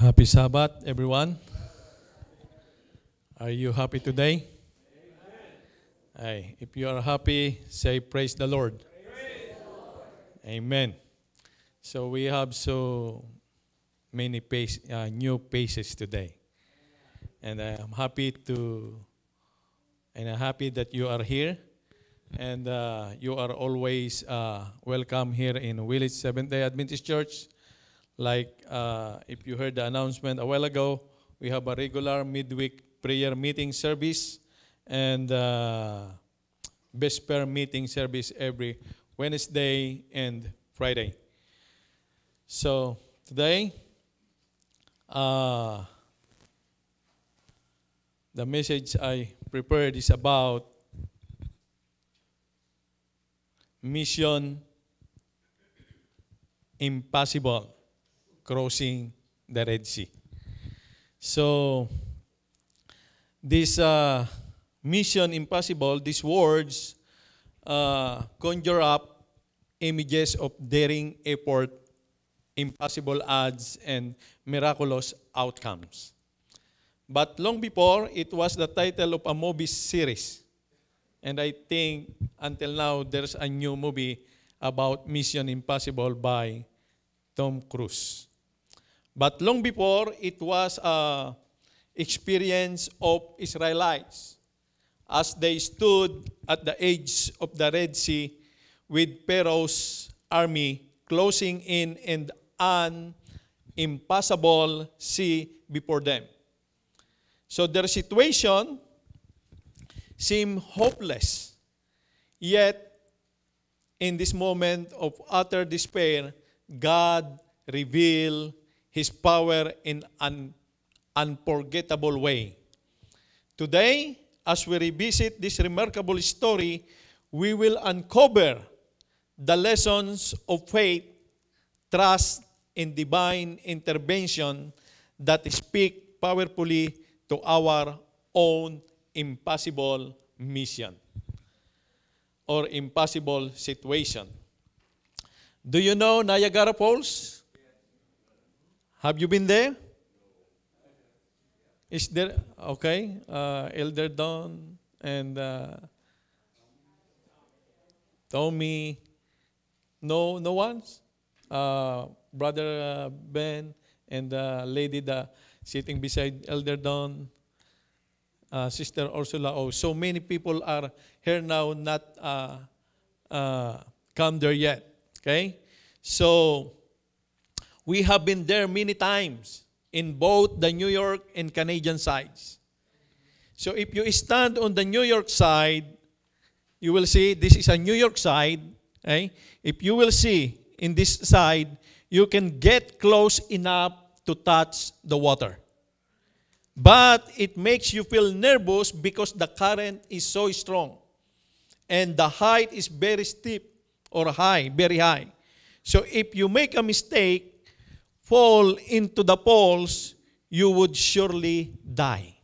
Happy Sabbath, everyone. Are you happy today? Aye. If you are happy, say praise the Lord. Amen. So we have so many new faces today. And I'm happy that you are here. And you are always welcome here in Willits Seventh-day Adventist Church. Like if you heard the announcement a while ago, we have a regular midweek prayer meeting service and vesper meeting service every Wednesday and Friday. So today, the message I prepared is about Mission Impossible, crossing the Red Sea. So, this Mission Impossible, these words conjure up images of daring effort, impossible odds, and miraculous outcomes. But long before, it was the title of a movie series. And I think until now, there's a new movie about Mission Impossible by Tom Cruise. But long before, it was an experience of Israelites as they stood at the edge of the Red Sea with Pharaoh's army closing in and an impassable sea before them. So their situation seemed hopeless. Yet, in this moment of utter despair, God revealed His power in an unforgettable way. Today, as we revisit this remarkable story, we will uncover the lessons of faith, trust, and divine intervention that speak powerfully to our own impossible mission or impossible situation. Do you know Niagara Falls? Have you been there? Is there, okay, Elder Don and Tommy, no ones? Brother Ben and the lady sitting beside Elder Don, Sister Ursula. Oh, so many people are here now, not come there yet. Okay? So, we have been there many times in both the New York and Canadian sides. So, if you stand on the New York side, you will see this is a New York side. Okay? If you will see in this side, you can get close enough to touch the water. But it makes you feel nervous because the current is so strong. And the height is very steep or high, very high. So if you make a mistake, fall into the falls, you would surely die.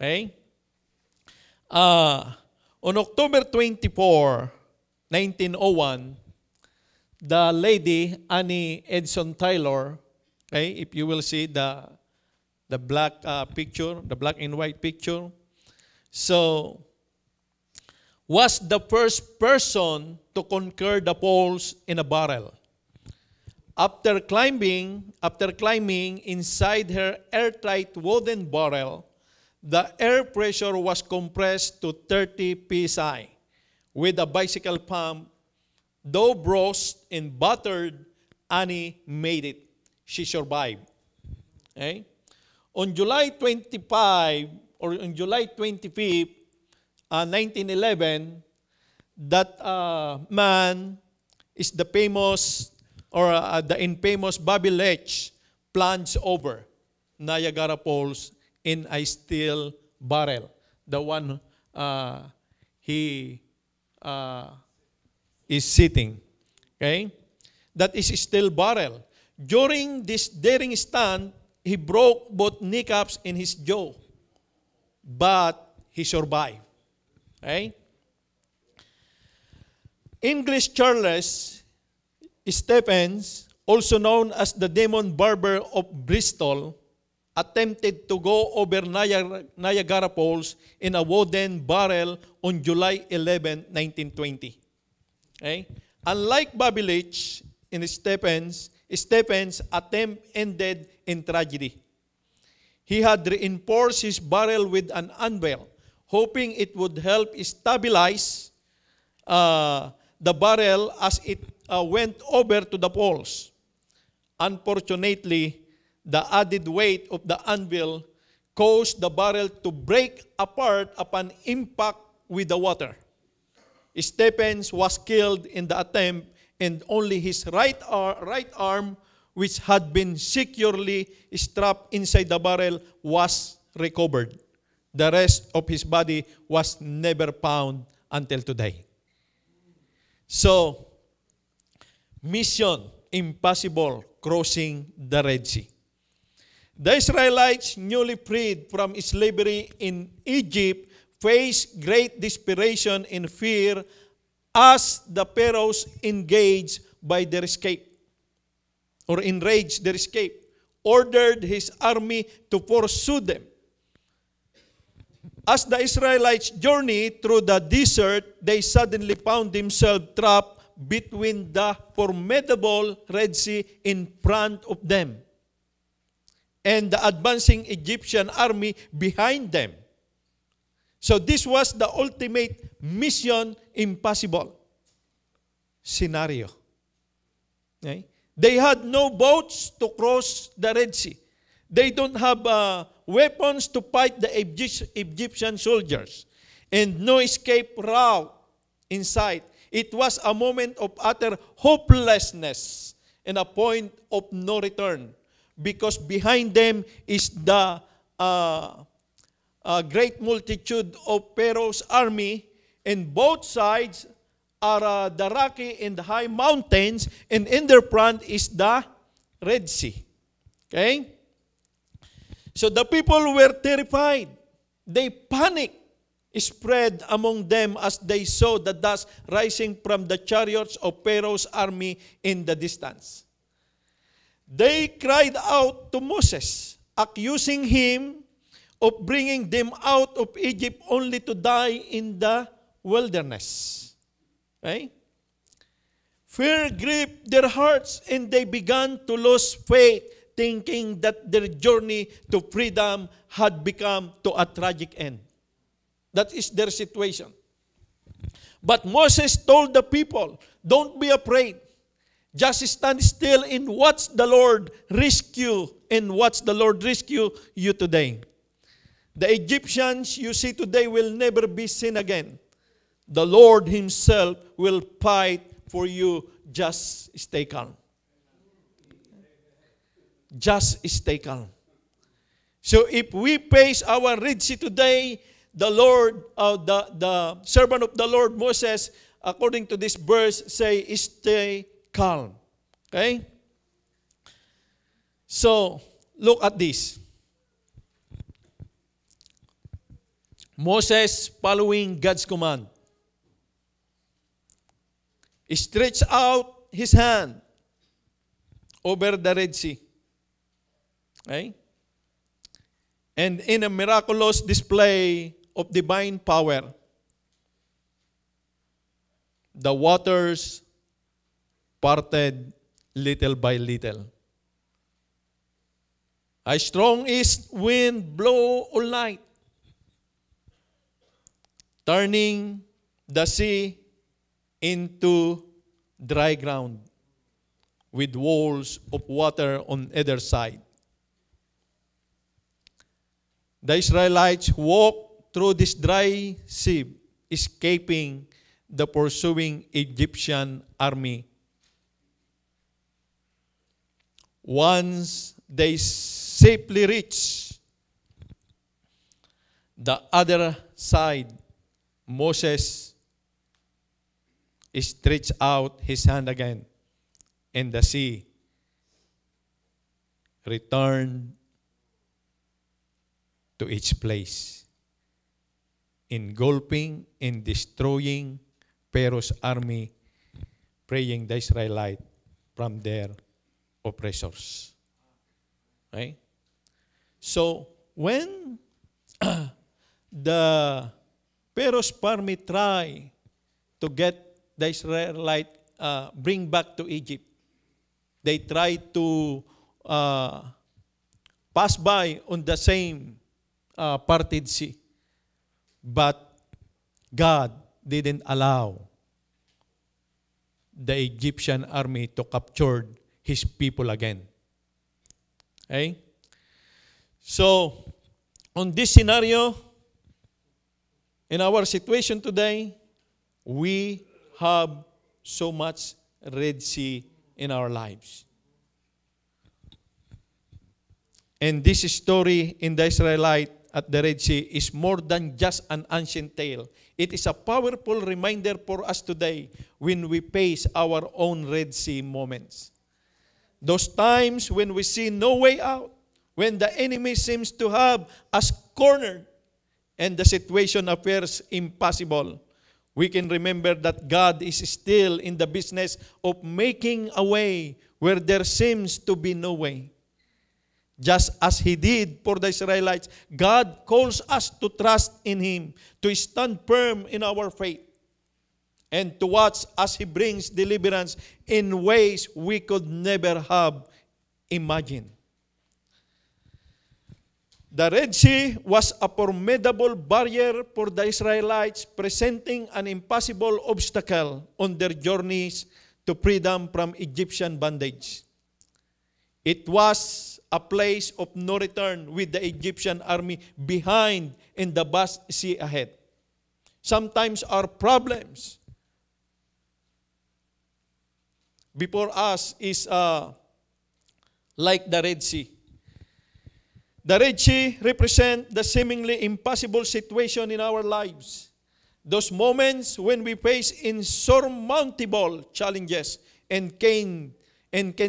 Okay? On October 24, 1901, the lady Annie Edson Taylor, okay, if you will see the black picture, the black and white picture, so was the first person to conquer the poles in a barrel. After climbing inside her airtight wooden barrel, the air pressure was compressed to 30 psi. With a bicycle pump, though bruised and battered, Annie made it. She survived. Okay? On July 25 or on July 25th, 1911, that man is the famous or the infamous Bobby Leach plunged over Niagara Falls in a steel barrel. The one he is sitting. Okay? That is a steel barrel. During this daring stunt, he broke both kneecaps in his jaw. But he survived. Okay? English Charles Stephens also known as the demon barber of Bristol, attempted to go over Niagara Falls in a wooden barrel on July 11, 1920. Okay? Unlike Bobby Leach in Stephen's attempt ended in tragedy. He had reinforced his barrel with an anvil, hoping it would help stabilize the barrel as it went over to the falls. Unfortunately, the added weight of the anvil caused the barrel to break apart upon impact with the water. Stephens was killed in the attempt, and only his right arm, which had been securely strapped inside the barrel, was recovered. The rest of his body was never found until today. So, mission impossible, crossing the Red Sea. The Israelites, newly freed from slavery in Egypt, faced great desperation and fear as the Pharaohs engaged by their escape, or enraged their escape, ordered his army to pursue them. As the Israelites journeyed through the desert, they suddenly found themselves trapped between the formidable Red Sea in front of them and the advancing Egyptian army behind them. So this was the ultimate mission impossible scenario. Okay? They had no boats to cross the Red Sea. They don't have weapons to fight the Egyptian soldiers, and no escape route in sight. It was a moment of utter hopelessness and a point of no return, because behind them is the great multitude of Pharaoh's army, and both sides are the rocky and the high mountains, and in their front is the Red Sea. Okay? So the people were terrified. They panicked, spread among them as they saw the dust rising from the chariots of Pharaoh's army in the distance. They cried out to Moses, accusing him of bringing them out of Egypt only to die in the wilderness. Okay? Fear gripped their hearts, and they began to lose faith, thinking that their journey to freedom had become to a tragic end. That is their situation. But Moses told the people, don't be afraid. Just stand still and watch the Lord rescue you today. The Egyptians you see today will never be seen again. The Lord himself will fight for you. Just stay calm. Just stay calm. So if we face our Red Sea today, the Lord, the servant of the Lord Moses, according to this verse, say, stay calm. Okay? So, look at this. Moses following God's command. He stretched out his hand over the Red Sea. Okay? And in a miraculous display of divine power, the waters parted little by little. A strong east wind blew all night, turning the sea into dry ground with walls of water on either side. The Israelites walked through this dry sea, escaping the pursuing Egyptian army. Once they safely reached the other side, Moses stretched out his hand again, and the sea returned to its place, engulfing and destroying Pharaoh's army, freeing the Israelites from their oppressors. Okay? So, when the Pharaoh's army try to get the Israelite bring back to Egypt, they try to pass by on the same parted sea. But God didn't allow the Egyptian army to capture His people again. Okay? So, on this scenario, in our situation today, we have so much Red Sea in our lives. And this story in the Israelite at the Red Sea is more than just an ancient tale. It is a powerful reminder for us today when we face our own Red Sea moments. Those times when we see no way out, when the enemy seems to have us cornered and the situation appears impossible, we can remember that God is still in the business of making a way where there seems to be no way. Just as He did for the Israelites, God calls us to trust in Him, to stand firm in our faith, and to watch as He brings deliverance in ways we could never have imagined. The Red Sea was a formidable barrier for the Israelites, presenting an impossible obstacle on their journeys to freedom from Egyptian bondage. It was a place of no return with the Egyptian army behind and the vast sea ahead. Sometimes our problems before us is like the Red Sea. The Red Sea represents the seemingly impossible situation in our lives. Those moments when we face insurmountable challenges and can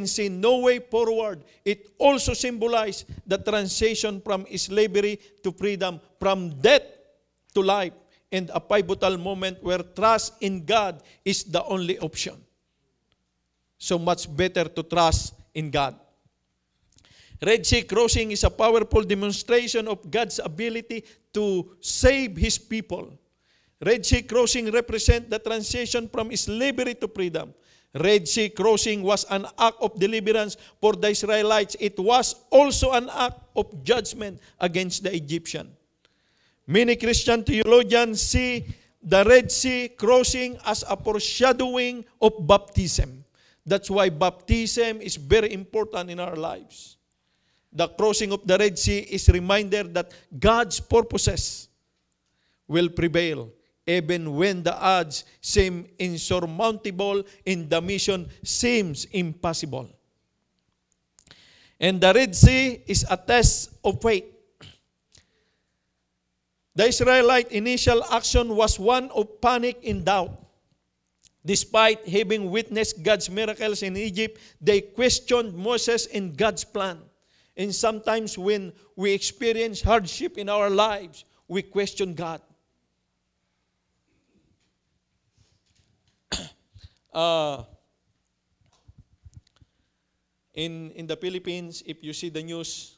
see no way forward. It also symbolizes the transition from slavery to freedom, from death to life, and a pivotal moment where trust in God is the only option. So much better to trust in God. Red Sea crossing is a powerful demonstration of God's ability to save His people. Red Sea crossing represents the transition from slavery to freedom. Red Sea crossing was an act of deliverance for the Israelites. It was also an act of judgment against the Egyptian. Many Christian theologians see the Red Sea crossing as a foreshadowing of baptism. That's why baptism is very important in our lives. The crossing of the Red Sea is a reminder that God's purposes will prevail even when the odds seem insurmountable and the mission seems impossible. And the Red Sea is a test of faith. The Israelite initial action was one of panic and doubt. Despite having witnessed God's miracles in Egypt, they questioned Moses and God's plan. And sometimes when we experience hardship in our lives, we question God. In the Philippines, if you see the news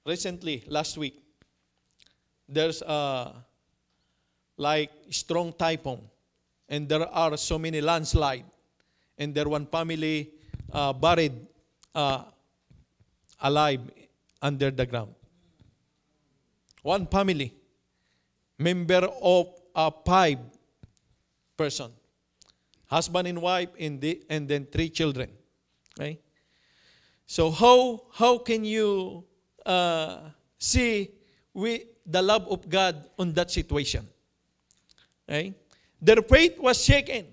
recently, last week, there's a strong typhoon, and there are so many landslides, and there one family buried alive under the ground. One family, member of 5 person, husband and wife, and then 3 children. Okay? So how can you see the love of God on that situation? Okay? Their faith was shaken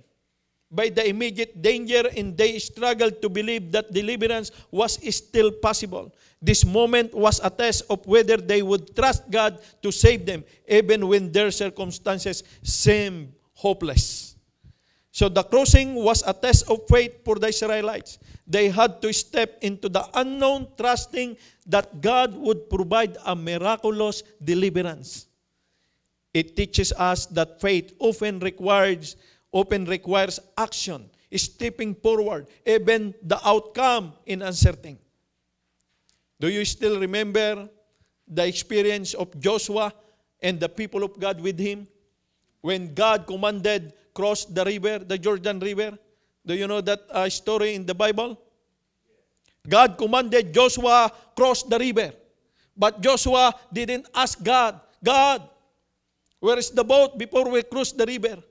by the immediate danger, and they struggled to believe that deliverance was still possible. This moment was a test of whether they would trust God to save them, even when their circumstances seemed hopeless. So the crossing was a test of faith for the Israelites. They had to step into the unknown, trusting that God would provide a miraculous deliverance. It teaches us that faith often requires action. stepping forward, even the outcome in uncertain. Do you still remember the experience of Joshua and the people of God with him? When God commanded cross the river, the Jordan River. Do you know that story in the Bible? God commanded Joshua cross the river. But Joshua didn't ask God, God, where is the boat before we cross the river?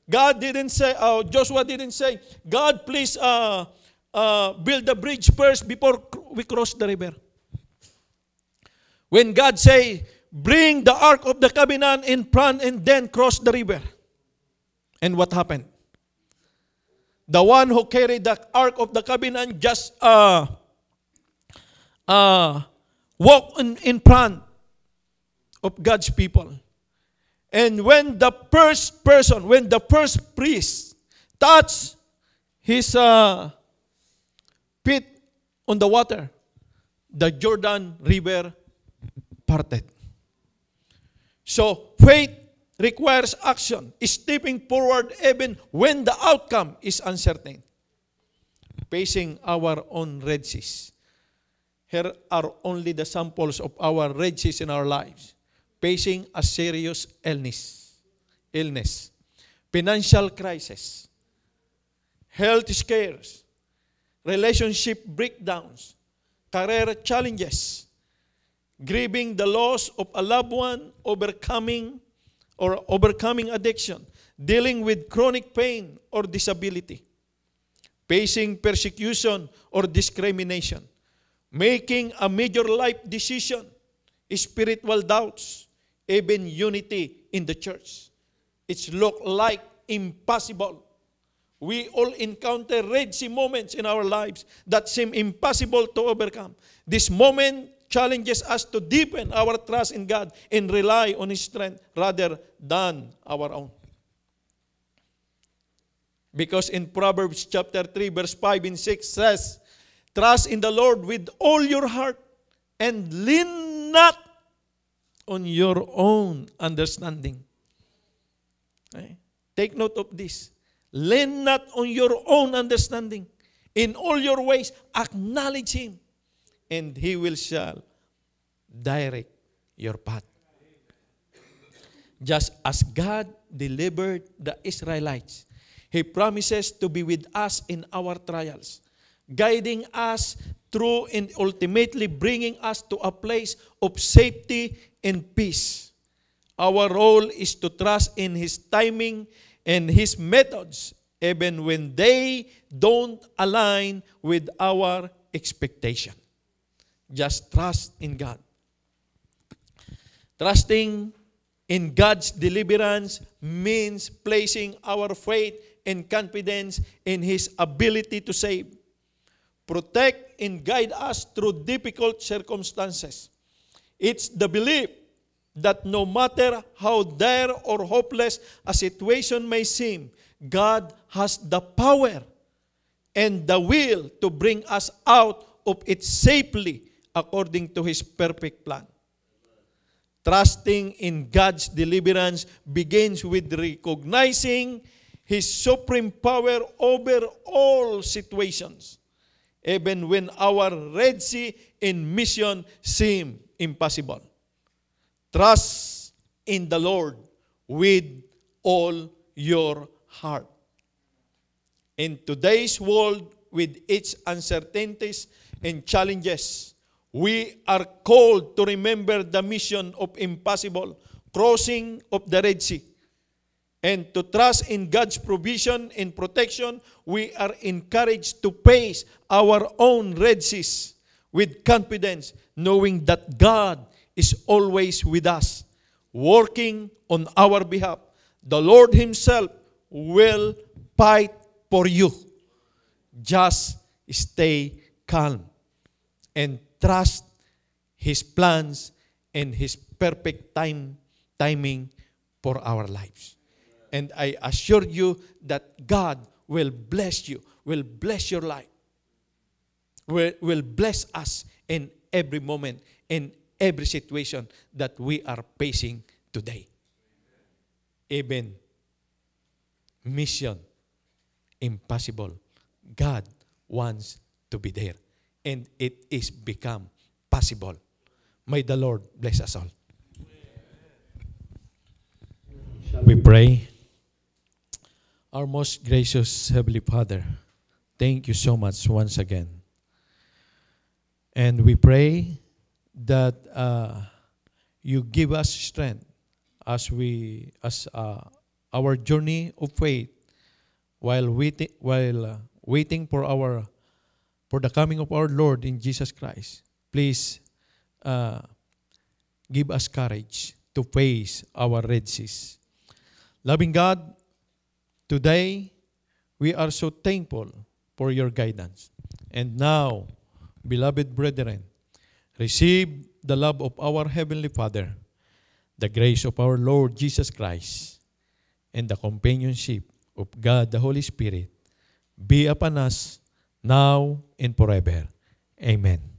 God didn't say, Joshua didn't say, God, please build the bridge first before we cross the river. When God say, bring the Ark of the Covenant in front and then cross the river. And what happened? The one who carried the Ark of the Covenant just walked in front of God's people. And when the first priest touched his feet on the water, the Jordan River parted. So faith requires action, stepping forward even when the outcome is uncertain. Facing our own Red Seas. Here are only the samples of our Red Seas in our lives. Facing a serious illness, financial crisis, health scares, relationship breakdowns, career challenges, grieving the loss of a loved one, overcoming addiction, dealing with chronic pain or disability, facing persecution or discrimination, making a major life decision, spiritual doubts, even unity in the church. It's look like impossible. We all encounter Red Sea moments in our lives that seem impossible to overcome. This moment challenges us to deepen our trust in God and rely on His strength rather than our own. Because in Proverbs chapter 3, verse 5 and 6 says, trust in the Lord with all your heart and lean not on your own understanding. Okay? Take note of this. Lean not on your own understanding. In all your ways, acknowledge Him, and He shall direct your path. Just as God delivered the Israelites, He promises to be with us in our trials, guiding us through and ultimately bringing us to a place of safety and peace. Our role is to trust in His timing and His methods, even when they don't align with our expectation. Just trust in God. Trusting in God's deliverance means placing our faith and confidence in His ability to save, protect, and guide us through difficult circumstances. It's the belief that no matter how dire or hopeless a situation may seem, God has the power and the will to bring us out of it safely according to His perfect plan. Trusting in God's deliverance begins with recognizing His supreme power over all situations, even when our Red Sea in mission seem impossible. Trust in the Lord with all your heart. In today's world, with its uncertainties and challenges, we are called to remember the mission of impossible crossing of the Red Sea. And to trust in God's provision and protection, we are encouraged to face our own Red Seas with confidence, knowing that God is always with us, working on our behalf. The Lord Himself will fight for you. Just stay calm and trust His plans and His perfect timing for our lives. And I assure you that God will bless you, will bless your life, will bless us in every moment, in every situation that we are facing today. Even mission impossible. God wants to be there. And it is become possible. May the Lord bless us all. We pray. Our most gracious Heavenly Father, thank you so much once again. And we pray that you give us strength as our journey of faith while waiting for the coming of our Lord in Jesus Christ. Please give us courage to face our Red Seas. Loving God, today we are so thankful for your guidance. And now, beloved brethren, receive the love of our Heavenly Father, the grace of our Lord Jesus Christ, and the companionship of God the Holy Spirit be upon us now and forever. Amen.